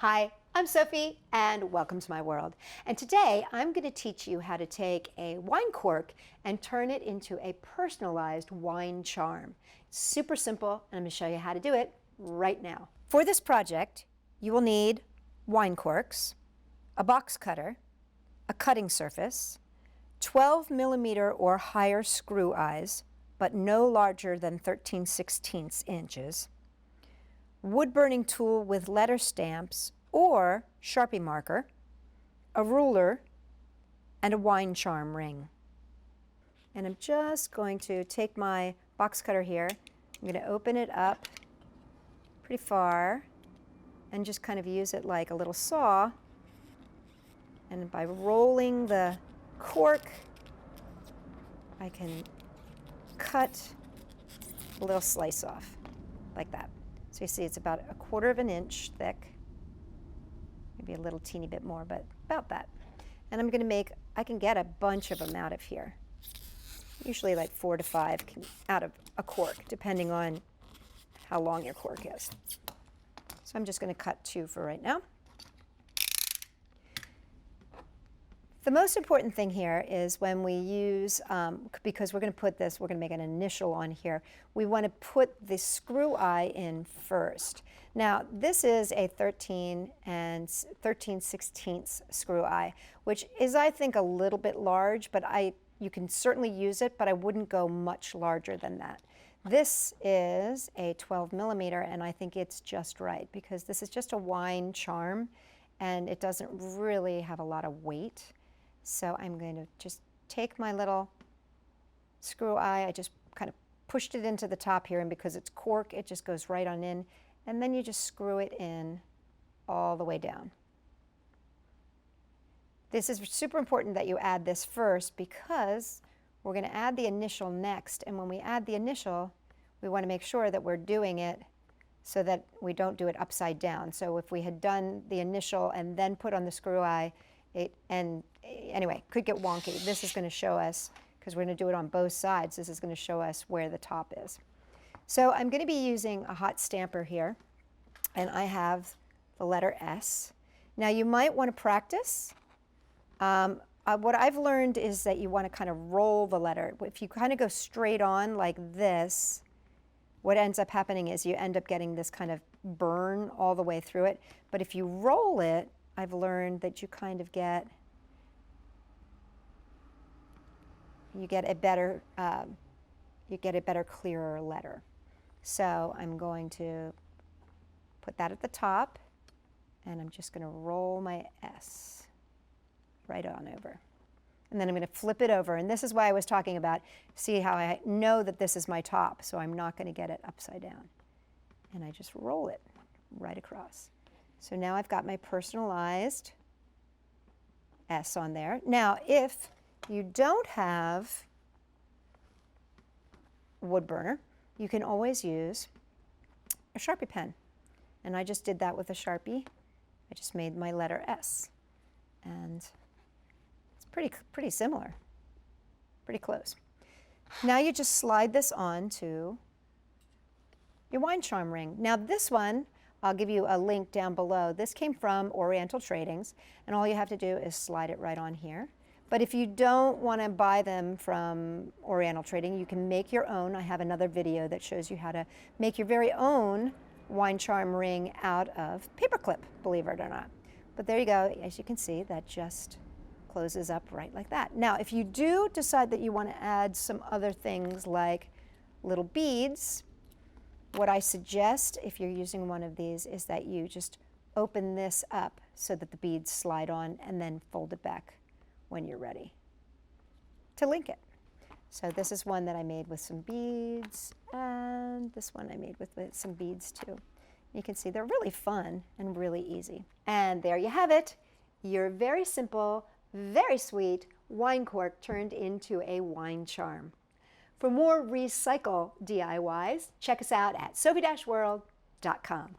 Hi, I'm Sophie and welcome to my world. And today I'm going to teach you how to take a wine cork and turn it into a personalized wine charm. It's super simple and I'm going to show you how to do it right now. For this project, you will need wine corks, a box cutter, a cutting surface, 12 millimeter or higher screw eyes, but no larger than 13/16 inches, wood burning tool with letter stamps or Sharpie marker, a ruler, and a wine charm ring. And I'm just going to take my box cutter here. I'm going to open it up pretty far and just kind of use it like a little saw. And by rolling the cork, I can cut a little slice off like that. So you see it's about 1/4 of an inch thick, maybe a little teeny bit more, but about that. And I'm going to make, I can get a bunch of them out of here. Usually like 4 to 5 out of a cork, depending on how long your cork is. So I'm just going to cut 2 for right now. The most important thing here is when we use, because we're going to put this, we're going to make an initial on here, we want to put the screw eye in first. Now this is a 13 and 13/16 screw eye, which is I think a little bit large, but you can certainly use it, but I wouldn't go much larger than that. This is a 12 millimeter and I think it's just right because this is just a wine charm and it doesn't really have a lot of weight. So I'm going to just take my little screw eye, I just kind of pushed it into the top here, and because it's cork, it just goes right on in, and then you just screw it in all the way down. This is super important that you add this first because we're going to add the initial next, and when we add the initial, we want to make sure that we're doing it so that we don't do it upside down. So if we had done the initial and then put on the screw eye, anyway, could get wonky. This is going to show us, because we're going to do it on both sides, this is going to show us where the top is. So I'm going to be using a hot stamper here, and I have the letter S. Now you might want to practice. What I've learned is that you want to kind of roll the letter. If you kind of go straight on like this, what ends up happening is you end up getting this kind of burn all the way through it. But if you roll it, I've learned that you kind of get a better clearer letter. So I'm going to put that at the top, and I'm just going to roll my S right on over. And then I'm going to flip it over, and this is why I was talking about, see how I know that this is my top, so I'm not going to get it upside down. And I just roll it right across. So now I've got my personalized S on there. Now, if you don't have a wood burner, you can always use a Sharpie pen. And I just did that with a Sharpie. I just made my letter S. And it's pretty similar, pretty close. Now you just slide this on to your wine charm ring. Now this one, I'll give you a link down below. This came from Oriental Tradings, and all you have to do is slide it right on here. But if you don't want to buy them from Oriental Trading, you can make your own. I have another video that shows you how to make your very own wine charm ring out of paperclip, believe it or not. But there you go. As you can see, that just closes up right like that. Now, if you do decide that you want to add some other things like little beads, what I suggest if you're using one of these is that you just open this up so that the beads slide on and then fold it back when you're ready to link it. So this is one that I made with some beads, and this one I made with some beads too. You can see they're really fun and really easy. And there you have it, your very simple, very sweet wine cork turned into a wine charm. For more recycle DIYs, check us out at Sophie-World.com.